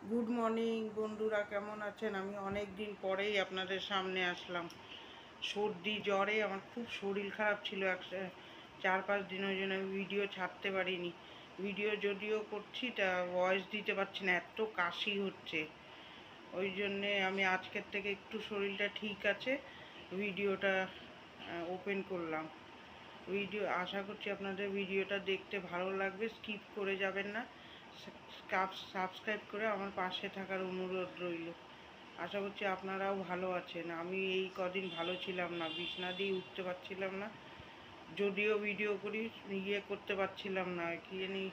Good morning বন্ধুরা, কেমন আছেন? আমি অনেক দিন পরেই আপনাদের সামনে আসলাম। সর্দি জ্বরে আমার খুব শরীর খারাপ ছিল। 4-5 দিন ওই জন্য আমি ভিডিও ছাড়তে পারিনি। ভিডিও যদিও করছি তা ভয়েস দিতে পারছি না, এত কাশি হচ্ছে। ওই জন্যে আমি আজকের থেকে একটু শরীরটা ঠিক আছে, ভিডিওটা ওপেন করলাম। আশা করছি আপনাদের ভিডিওটা দেখতে ভালো লাগবে, স্কিপ করে যাবেন না। সাবস্ক্রাইব করে আমার পাশে থাকার অনুরোধ রইল। আশা করছি আপনারাও ভালো আছেন। আমি এই কদিন ভালো ছিলাম না, বিছনা দিয়ে উঠতে পারছিলাম না। যদিও ভিডিও করি করতে পারছিলাম না, কি জানি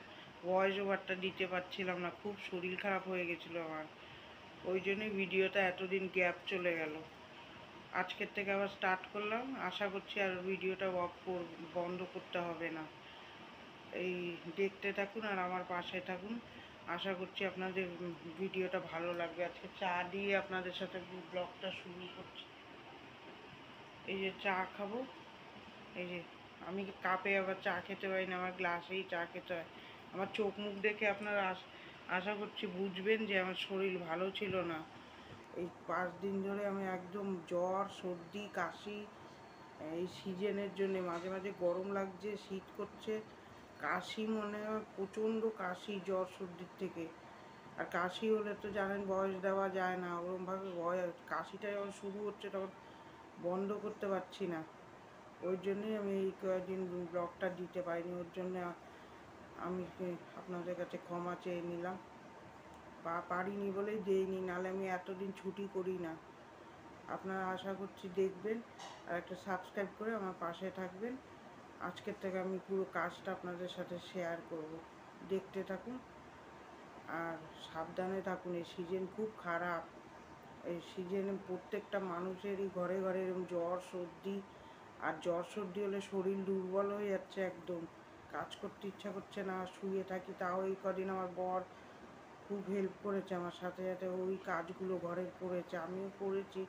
ভয়েস ওভারটা দিতে পারছিলাম না, খুব শরীর খারাপ হয়ে গেছিলো আমার। ওই জন্যই ভিডিওটা এতদিন গ্যাপ চলে গেল। আজকের থেকে আবার স্টার্ট করলাম। আশা করছি আর ভিডিওটা বন্ধ করতে হবে না। এই দেখতে থাকুন আর আমার পাশে থাকুন। আশা করছি আপনাদের ভিডিওটা ভালো লাগবে। আজকে চা দিয়ে আপনাদের সাথে ব্লগটা শুরু করছি। এই যে চা খাবো, এই যে আমি কাপে আবার চা খেতে পারি না, আমার গ্লাসেই চা খেতে হয়। আমার চোখ মুখ দেখে আপনারা আশা করছি বুঝবেন যে আমার শরীর ভালো ছিল না। এই 5 দিন ধরে আমি একদম জ্বর, সর্দি, কাশি। এই সিজনের জন্যে মাঝে মাঝে গরম লাগছে, শীত করছে, কাশি মনে হয় প্রচণ্ড কাশি জ্বর সর্দির থেকে। আর কাশি হলে তো জানেন বয়স দেওয়া যায় না, ওরমভাবে কাশিটা যখন শুরু হচ্ছে তখন বন্ধ করতে পারছি না। ওই জন্যই আমি এই কয়েকদিন ব্লগটা দিতে পারিনি। ওর জন্য আমি আপনাদের কাছে ক্ষমা চেয়ে নিলাম। পারিনি বলেই দেইনি, নাহলে আমি এতদিন ছুটি করি না। আপনারা আশা করছি দেখবেন আর একটা সাবস্ক্রাইব করে আমার পাশে থাকবেন। আজকের থেকে আমি পুরো কাজটা আপনাদের সাথে শেয়ার করব, দেখতে থাকুন আর সাবধানে থাকুন। এই সিজন খুব খারাপ। এই সিজনে প্রত্যেকটা মানুষেরই ঘরে ঘরে এরকম জ্বর সর্দি। আর জ্বর সর্দি হলে শরীর দুর্বল হয়ে যাচ্ছে একদম, কাজ করতে ইচ্ছা করছে না, শুয়ে থাকি। তাও এই কদিন আমার বর খুব হেল্প করেছে আমার সাথে সাথে, ওই কাজগুলো ঘরের করেছে, আমিও করেছি।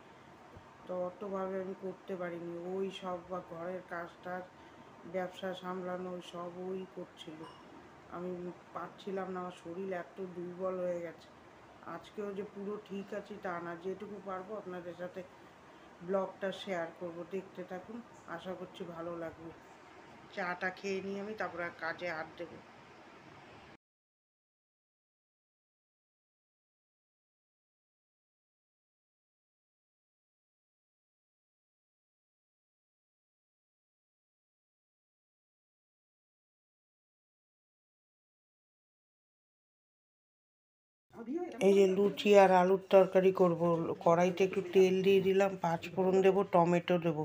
তো অতভাবে আমি করতে পারিনি, ওই সব বা ঘরের কাজটা, ব্যবসা সামলানো, ওই সব ওই করছিল। আমি পারছিলাম না, আমার শরীর এত দুর্বল হয়ে গেছে। আজকেও যে পুরো ঠিক আছি তা না, যেটুকু পারবো আপনাদের সাথে ব্লগটা শেয়ার করব, দেখতে থাকুন। আশা করছি ভালো লাগবে। চাটা খেয়ে নিয়ে আমি তারপরে কাজে হাত দেবো। এই যে লুচি আর আলুর তরকারি করব। কড়াইতে একটু তেল দিয়ে দিলাম, 5 ফোড়ন দেবো, টমেটো দেবো,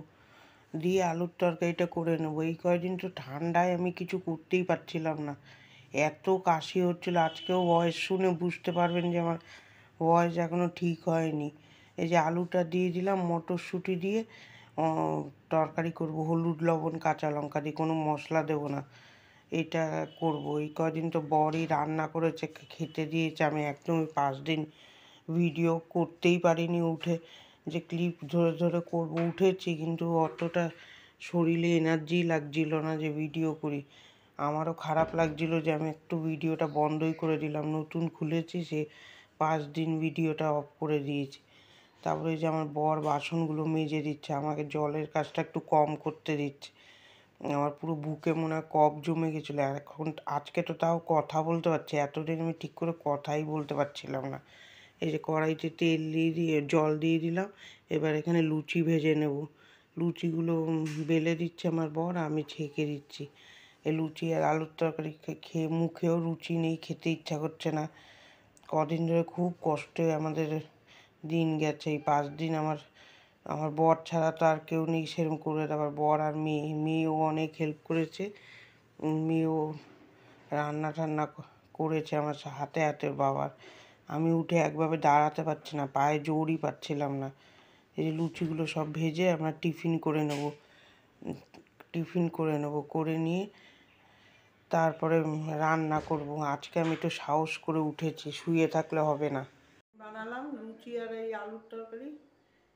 দিয়ে আলুর তরকারিটা করে নেবো। এই কয়দিন তো ঠান্ডায় আমি কিছু করতেই পারছিলাম না, এত কাশি হচ্ছিল। আজকেও ভয়েস শুনে বুঝতে পারবেন যে আমার ভয়েস এখনও ঠিক হয়নি। এই যে আলুটা দিয়ে দিলাম, মটরশুঁটি দিয়ে তরকারি করব, হলুদ লবণ কাঁচা লঙ্কা দিয়ে, কোনো মশলা দেবো না। এটা করব। এই কদিন তো বরই রান্না করেছে, খেতে দিয়েছে। আমি একদমই 5 দিন ভিডিও করতেই পারিনি উঠে, যে ক্লিপ ধরে ধরে করব। উঠেছি কিন্তু অতটা শরীরে এনার্জি লাগছিল না যে ভিডিও করি। আমারও খারাপ লাগছিল যে আমি একটু ভিডিওটা বন্ধই করে দিলাম। নতুন খুলেছি, সে 5 দিন ভিডিওটা অফ করে দিয়েছি। তারপরে যে আমার বর বাসনগুলো মেজে দিচ্ছে, আমাকে জলের কাজটা একটু কম করতে দিচ্ছে। আমার পুরো বুকে মনে হয় কফ জমে গেছিলো। আর এখন আজকে তো তাও কথা বলতে পারছি, এতদিন আমি ঠিক করে কথাই বলতে পারছিলাম না। এই যে কড়াইতে তেল দিয়ে জল দিয়ে দিলাম। এবার এখানে লুচি ভেজে নেব। লুচিগুলো বেলে দিচ্ছে আমার বর, আমি ছেঁকে দিচ্ছি। এই লুচি আর আলুর তরকারি খেয়ে মুখেও রুচি নেই, খেতে ইচ্ছা করছে না। কদিন ধরে খুব কষ্টে আমাদের দিন গেছে। এই 5 দিন আমার আমার বর ছাড়া তো আর কেউ নেই সেরকম করে দেওয়ার। বর আর মেয়েও অনেক হেল্প করেছে। মেয়েও রান্না টান্না করেছে আমার হাতে হাতে বাবার। আমি উঠে একভাবে দাঁড়াতে পারছি না, পায়ে জোরই পাচ্ছিলাম না। এই যে লুচিগুলো সব ভেজে আমরা টিফিন করে নেব। করে নিয়ে তারপরে রান্না করব। আজকে আমি একটু সাহস করে উঠেছি, শুয়ে থাকলে হবে না। বানালাম লুচি আর এই আলুর তরকারি।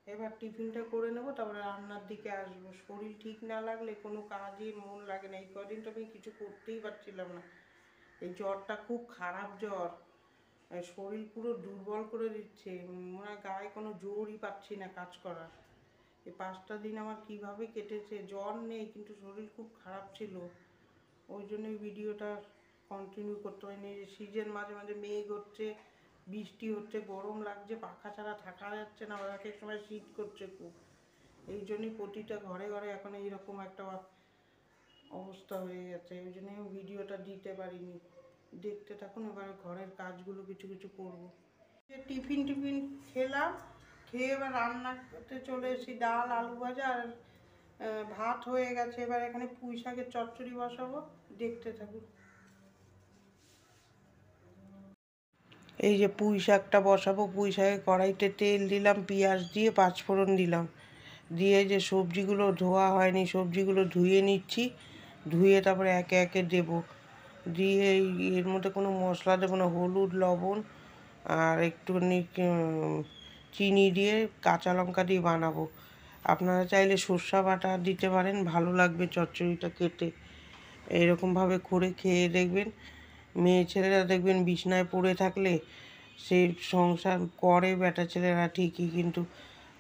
এবার টিফিনটা করে নেব, তারপরে রান্নার দিকে আসবো। শরীর ঠিক না লাগলে কোনো কাজই মন লাগে না। এই কদিন তো আমি কিছু করতেই পারছিলাম না। এই জ্বরটা খুব খারাপ জ্বর, শরীর পুরো দুর্বল করে দিচ্ছে, মনে হয় গায়ে কোনো জোরই পাচ্ছি না কাজ করার। এই 5টা দিন আমার কিভাবে কেটেছে, জ্বর নেই কিন্তু শরীর খুব খারাপ ছিল, ওই জন্যই ভিডিওটা কন্টিনিউ করতে পারিনি। সিজন মাঝে মাঝে মেঘ হচ্ছে, বৃষ্টি হচ্ছে, গরম লাগছে, পাখা ছাড়া থাকা যাচ্ছে না, এক এক সময় শীত করছে খুব। এই জন্যই প্রতিটা ঘরে ঘরে এখন এইরকম একটা অবস্থা হয়ে গেছে, ওই জন্যই আমি ভিডিওটা দিতে পারিনি। দেখতে থাকুন, এবার ঘরের কাজগুলো কিছু কিছু করবো। টিফিন টিফিন খেলাম, খেয়ে এবার রান্না করতে চলে এসেছি। ডাল আলু ভাজা আর ভাত হয়ে গেছে, এবার এখানে পুঁই শাকের চচ্চড়ি বসাবো, দেখতে থাকুন। এই যে পুঁই শাকটা বসাবো, পুঁই শাকে কড়াইতে তেল দিলাম, পেঁয়াজ দিয়ে পাঁচফোড়ন দিলাম, দিয়ে যে সবজিগুলো ধোয়া হয়নি সবজিগুলো ধুয়ে নিচ্ছি, ধুয়ে তারপরে একে একে দেবো, দিয়ে এর মধ্যে কোনো মশলা দেবো না, হলুদ লবণ আর একটুখানি চিনি দিয়ে কাঁচা লঙ্কা দিয়ে বানাবো। আপনারা চাইলে সর্ষে বাটা দিতে পারেন, ভালো লাগবে চচ্চড়িটা খেতে। এরকমভাবে করে খেয়ে দেখবেন। মেয়ে ছেলেরা দেখবেন বিছনায় পড়ে থাকলে সেই সংসার করে বেটা ছেলেরা ঠিকই, কিন্তু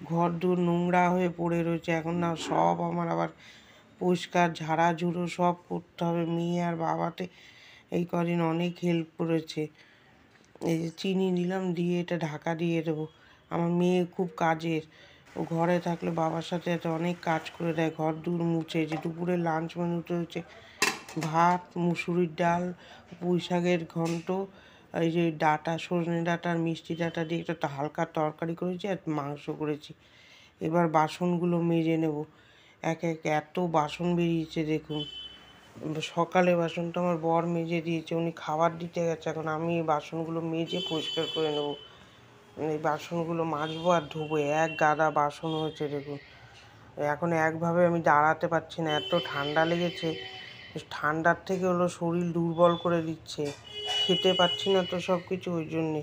ঘর দূর নোংরা হয়ে পড়ে রয়েছে। এখন না সব আমার আবার পরিষ্কার ঝাড়াঝুড়ো সব করতে হবে। মেয়ে আর বাবাতে এই কদিন অনেক হেল্প করেছে। এই যে চিনি নিলাম, দিয়ে এটা ঢাকা দিয়ে দেবো। আমার মেয়ে খুব কাজের, ও ঘরে থাকলে বাবার সাথে সাথে অনেক কাজ করে দেয়, ঘর দূর মুছে। যে দুপুরে লাঞ্চ মেনুতে হচ্ছে ভাত, মুসুরির ডাল, পুঁই শাকের ঘন্ট, এই যে ডাঁটা, সজনে ডাঁটা আর মিষ্টি ডাঁটা দিয়ে একটা হালকা তরকারি করেছি আর মাংস করেছি। এবার বাসনগুলো মেজে নেব। এক এক এত বাসন বেরিয়েছে দেখুন। সকালে বাসনটা আমার বর মেজে দিয়েছে, উনি খাবার দিতে গেছে, এখন আমি এই বাসনগুলো মেজে পরিষ্কার করে নেব। এই বাসনগুলো মাজবো আর ধোবো, এক গাদা বাসন হয়েছে দেখুন। এখন একভাবে আমি দাঁড়াতে পারছি না, এত ঠান্ডা লেগেছে। ঠান্ডার থেকে হলো শরীর দুর্বল করে দিচ্ছে, খেতে পাচ্ছি না তো সব কিছু, ওই জন্যে।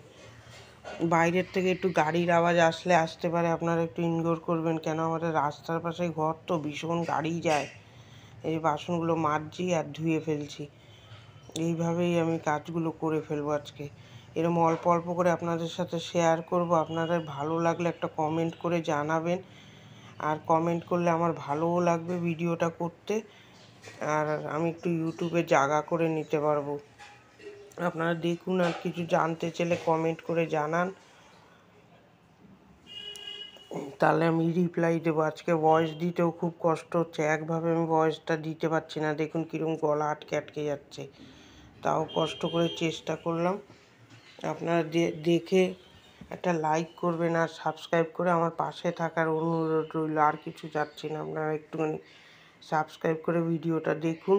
বাইরের থেকে একটু গাড়ির আওয়াজ আসতে পারে, আপনারা একটু ইগনোর করবেন, কেন আমাদের রাস্তার পাশে ঘর তো ভীষণ গাড়ি যায়। এই বাসনগুলো মাজছি আর ধুয়ে ফেলছি, এইভাবেই আমি কাজগুলো করে ফেলবো আজকে। এরকম অল্প অল্প করে আপনাদের সাথে শেয়ার করব। আপনাদের ভালো লাগলে একটা কমেন্ট করে জানাবেন, আর কমেন্ট করলে আমার ভালোও লাগবে ভিডিওটা করতে, আর আমি একটু ইউটিউবে জায়গা করে নিতে পারবো। আপনারা দেখুন, আর কিছু জানতে চাইলে কমেন্ট করে জানান, তাহলে আমি রিপ্লাই দেবো। আজকে ভয়েস দিতেও খুব কষ্ট হচ্ছে, একভাবে আমি ভয়েসটা দিতে পারছি না, দেখুন কীরকম গলা আটকে আটকে যাচ্ছে, তাও কষ্ট করে চেষ্টা করলাম। আপনারা দেখে একটা লাইক করবেন আর সাবস্ক্রাইব করে আমার পাশে থাকার অনুরোধ রইল, আর কিছু চাচ্ছি না। আপনারা একটুখানি সাবস্ক্রাইব করে ভিডিওটা দেখুন।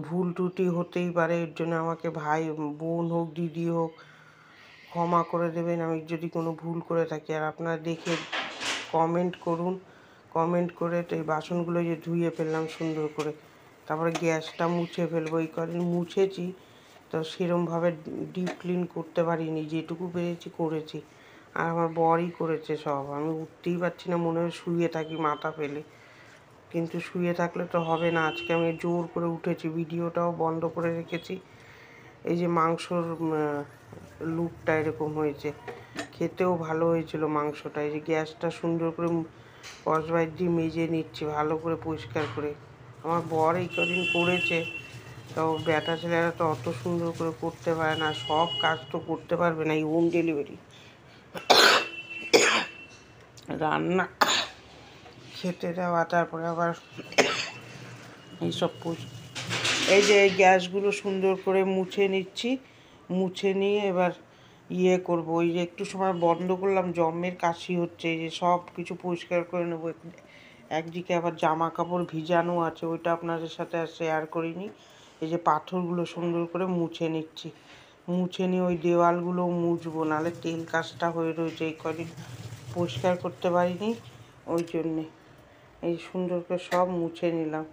ভুল ত্রুটি হতেই পারে, এর জন্য আমাকে ভাই বোন হোক দিদি হোক ক্ষমা করে দেবেন আমি যদি কোনো ভুল করে থাকি। আর আপনারা দেখে কমেন্ট করুন, কমেন্ট করে তো এই বাসনগুলো যে ধুয়ে ফেললাম সুন্দর করে, তারপরে গ্যাসটা মুছে ফেলবো। এই কদিন মুছেছি তো সেরমভাবে ডিপ ক্লিন করতে পারিনি, যেটুকু পেরেছি করেছি, আর আমার বরই করেছে সব। আমি উঠতেই পারছি না, মনে হয় শুয়ে থাকি মাথা ফেলে, কিন্তু শুয়ে থাকলে তো হবে না। আজকে আমি জোর করে উঠেছি, ভিডিওটাও বন্ধ করে রেখেছি। এই যে মাংসর লুকটা এরকম হয়েছে, খেতেও ভালো হয়েছিল মাংসটা। এই যে গ্যাসটা সুন্দর করে কসবাইট দিয়ে মেজে নিচ্ছি ভালো করে পরিষ্কার করে। আমার বর এই কদিন করেছে, তো ব্যাটা ছেলেরা তো অত সুন্দর করে করতে পারে না, সব কাজ তো করতে পারবে না। এই হোম ডেলিভারি রান্না খেতে দেওয়া, তারপরে আবার এইসব এই যে এই গ্যাসগুলো সুন্দর করে মুছে নিচ্ছি, মুছে নিয়ে এবার করব। ওই যে একটু সময় বন্ধ করলাম, জম্মের কাশি হচ্ছে, এই যে সব কিছু পরিষ্কার করে নেবো। একদিকে আবার জামা কাপড় ভিজানো আছে, ওইটা আপনাদের সাথে আর শেয়ার করিনি। এই যে পাথরগুলো সুন্দর করে মুছে নিচ্ছি, মুছে নিয়ে ওই দেওয়ালগুলো মুছবো, নাহলে তেল কাজটা হয়ে রয়েছে, এই কদিন পরিষ্কার করতে পারিনি, ওই জন্যে। এই সুন্দর করে সব মুছে নিলাম,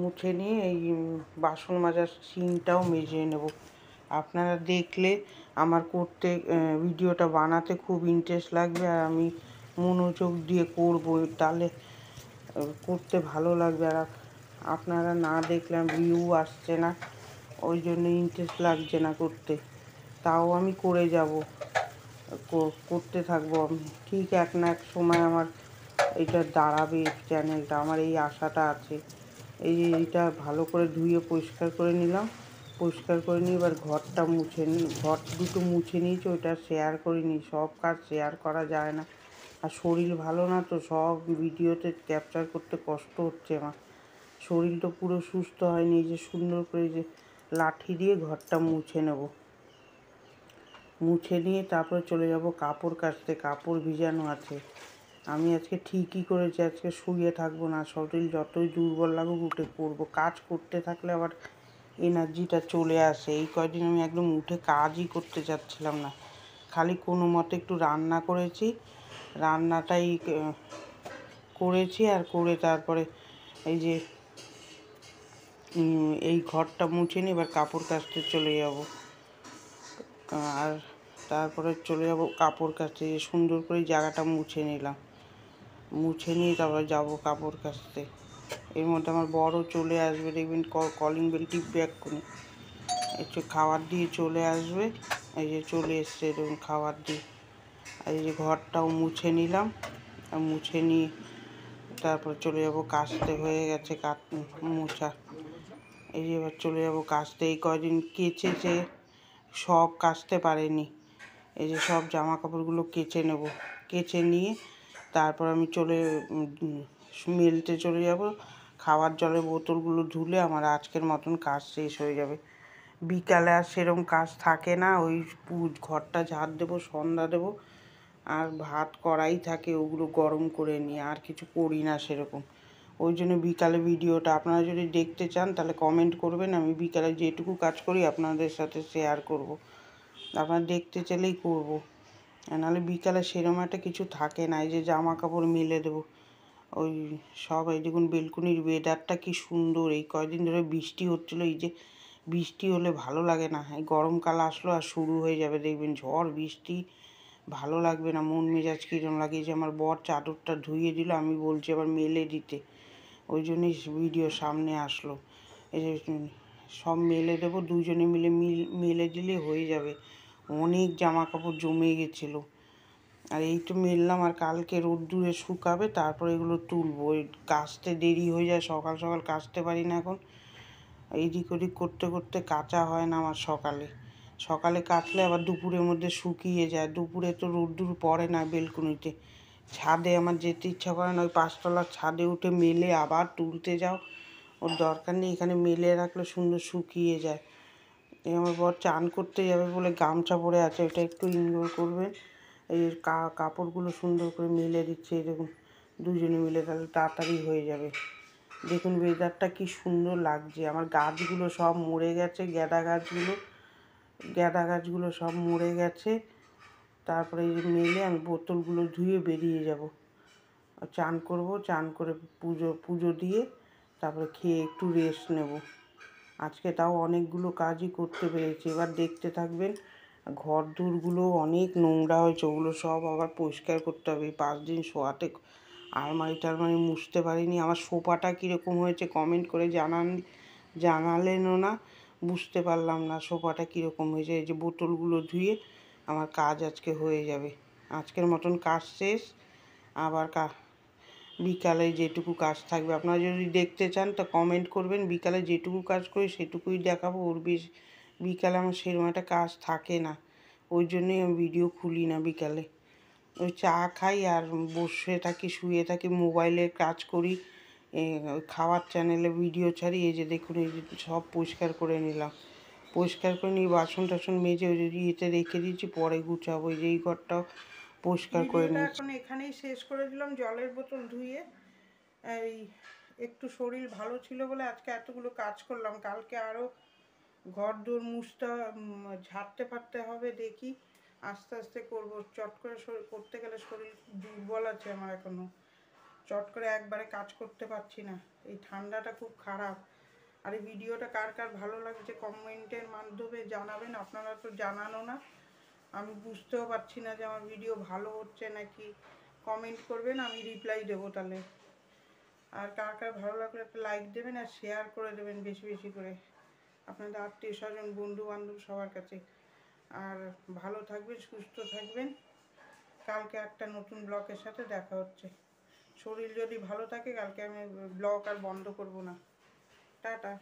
মুছে নিয়ে এই বাসন মাজার সিনটাও মেজে নেব। আপনারা দেখলে আমার করতে ভিডিওটা বানাতে খুব ইন্টারেস্ট লাগবে, আর আমি মনোযোগ দিয়ে করব, তাহলে করতে ভালো লাগবে। আর আপনারা না দেখলে ভিউ আসছে না, ওই জন্য ইন্টারেস্ট লাগছে না করতে। তাও আমি করে যাব, করতে থাকবো আমি। ঠিক এক না এক সময় আমার এটা দাঁড়াবে চ্যানেলটা, আমার এই আশাটা আছে। এই যে এইটা ভালো করে ধুয়ে পরিষ্কার করে নিলাম, পরিষ্কার করে নিয়ে এবার ঘরটা মুছে ঘর দুটো মুছে নিয়েছি, ওইটা শেয়ার করিনি। সব কাজ শেয়ার করা যায় না, আর শরীর ভালো না তো, সব ভিডিওতে ক্যাপচার করতে কষ্ট হচ্ছে আমার। শরীরটা পুরো সুস্থ হয়নি। যে সুন্দর করে যে লাঠি দিয়ে ঘরটা মুছে নেব, মুছে নিয়ে তারপরে চলে যাব কাপড় কাচতে। কাপড় ভিজানো আছে। আমি আজকে ঠিকই করেছি, আজকে শুয়ে থাকবো না। শরীর যতই দুর্বল লাগুক উঠে করবো। কাজ করতে থাকলে আবার এনার্জিটা চলে আসে। এই কয়দিন আমি একদম উঠে কাজই করতে চাচ্ছিলাম না, খালি কোনো মতে একটু রান্না করেছি, রান্নাটাই করেছি। আর করে তারপরে এই যে এই ঘরটা মুছে নিয়ে এবার কাপড় কাচতে চলে যাব। আর তারপরে চলে যাব কাপড় কাচতে। সুন্দর করে জায়গাটা মুছে নিলাম, মুছে নিয়ে তারপর যাব কাপড় কাচতে। এর মধ্যে আমার বড়ও চলে আসবে, দেখবেন কলিং বেল টিপবে এক্ষুনি, একটু খাবার দিয়ে চলে আসবে। এই যে চলে এসছে, দেখুন খাবার দিয়ে। আর এই যে ঘরটাও মুছে নিলাম, আর মুছে নিয়ে তারপর চলে যাব কাচতে। হয়ে গেছে মোছা। এই যে এবার চলে যাব কাচতে। এই কয়দিন কেচেছে, সব কাচতে পারেনি। এই যে সব জামা কাপড়গুলো কেচে নেব, কেচে নিয়ে তারপর আমি মেলতে চলে যাব। খাওয়ার জলের বোতলগুলো ধুলে আমার আজকের মতন কাজ শেষ হয়ে যাবে। বিকালে আর সেরকম কাজ থাকে না, ওই ঘরটা ঝাড় দেবো, সন্ধ্যা দেবো, আর ভাত করাই থাকে, ওগুলো গরম করে নিয়ে আর কিছু করি না সেরকম। ওই জন্য বিকালে ভিডিওটা আপনারা যদি দেখতে চান তাহলে কমেন্ট করবেন, আমি বিকালে যেটুকু কাজ করি আপনাদের সাথে শেয়ার করব। আপনারা দেখতে চাইলেই করব, নাহলে বিকালে সেরকম একটা কিছু থাকে না। এই যে জামা কাপড় মেলে দেবো, ওই সব। এই দেখুন বেলকুনির ওয়েদারটা কি সুন্দর। এই কয়দিন ধরে বৃষ্টি হচ্ছিলো, এই যে বৃষ্টি হলে ভালো লাগে না। এই গরমকাল আসলো আর শুরু হয়ে যাবে, দেখবেন ঝড় বৃষ্টি, ভালো লাগবে না, মন মেজাজ কীরকম লাগে। যে আমার বর চাদরটা ধুয়ে দিল, আমি বলছি আবার মেলে দিতে, ওই জন্যই ভিডিও সামনে আসলো। এই যে সব মেলে দেবো, দুজনে মিলে মেলে দিলে হয়ে যাবে। অনেক জামা কাপড় জমে গেছিলো, আর এই তো মেললাম, আর কালকে রোদ্দুরে শুকাবে, তারপর এগুলো তুলবো। ওই কাচতে দেরি হয়ে যায়, সকাল সকাল কাচতে পারি না এখন। এদিক ওদিক করতে করতে কাচা হয় না আমার। সকালে সকালে কাচলে আবার দুপুরের মধ্যে শুকিয়ে যায়। দুপুরে তো রোদ্দুর পড়ে না বেলকুনিতে। ছাদে আমার যেতে ইচ্ছা করে না, ওই 5তলার ছাদে উঠে মেলে আবার তুলতে যাও, ওর দরকার নেই। এখানে মেলে রাখলে সুন্দর শুকিয়ে যায়। এই আমার বর চান করতে যাবে বলে গামছা পরে আছে, ওটা একটু ইগনোর করবেন। এই কাপড়গুলো সুন্দর করে মেলে দিচ্ছে, দেখুন দুজনে মিলে, তাহলে তাড়াতাড়ি হয়ে যাবে। দেখুন ওয়েদারটা কি সুন্দর লাগছে। আমার গাছগুলো সব মরে গেছে, গ্যাদা গাছগুলো সব মরে গেছে। তারপরে এই যে মেলে আমি বোতলগুলো ধুয়ে বেরিয়ে যাব, চান করব। চান করে পুজো দিয়ে তারপরে খেয়ে একটু রেস্ট নেব। আজকে তাও অনেকগুলো কাজই করতে পেরেছি। এবার দেখতে থাকবেন। ঘর দূরগুলো অনেক নোংরা হয়েছে, ওগুলো সব আবার পরিষ্কার করতে হবে। এই 5 দিন শোয়াতে আলমারি টালমারি মুছতে পারিনি। আমার সোফাটা কীরকম হয়েছে কমেন্ট করে জানালেনও না, বুঝতে পারলাম না সোফাটা কীরকম হয়েছে। এই যে বোতলগুলো ধুয়ে আমার কাজ আজকে হয়ে যাবে। আজকের মতন কাজ শেষ। আবার বিকালে যেটুকু কাজ থাকবে, আপনারা যদি দেখতে চান তা কমেন্ট করবেন। বিকালে যেটুকু কাজ করি সেটুকুই দেখাবো। ওর বিকালে আমার সেরকম একটা কাজ থাকে না, ওই জন্যই আমি ভিডিও খুলি না বিকালে। ওই চা খাই আর বসে থাকি, শুয়ে থাকি, মোবাইলের কাজ করি, ওই খাওয়ার চ্যানেলে ভিডিও ছাড়ি। এই যে দেখুন, এই যে সব পরিষ্কার করে নিলাম, পরিষ্কার করে নিয়ে বাসন টাসন মেজে ওই ইয়েতে রেখে দিয়েছি, পরে গুছাবো। এই যে এই ঘরটাও পরিষ্কার করে নিয়েছি। এখন এখানেই শেষ করে দিলাম, জলের বোতল ধুয়ে। এই একটু শরীর ভালো ছিল বলে আজকে এতগুলো কাজ করলাম। কালকে আরও ঘর দূর মুছতে, ঝাড়তে ফাড়তে হবে। দেখি আস্তে আস্তে করব। চট করে করতে গেলে শরীর দুর্বল আছে আমার এখনও, চট করে একবারে কাজ করতে পারছি না। এই ঠান্ডাটা খুব খারাপ। আর এই ভিডিওটা কার কার ভালো লাগছে কমেন্টের মাধ্যমে জানাবেন। আপনারা তো জানানো না, আমি বুঝতেও পারছি না যে আমার ভিডিও ভালো হচ্ছে নাকি। কমেন্ট করবেন, আমি রিপ্লাই দেবো তাহলে। আর কার কার ভালো লাগলে একটা লাইক দেবেন, আর শেয়ার করে দেবেন বেশি বেশি করে আপনাদের আত্মীয় স্বজন, বন্ধু বান্ধব সবার কাছে। আর ভালো থাকবেন, সুস্থ থাকবেন। কালকে একটা নতুন ব্লগের সাথে দেখা হচ্ছে। শরীর যদি ভালো থাকে কালকে আমি ব্লগ আর বন্ধ করব না। টাটা।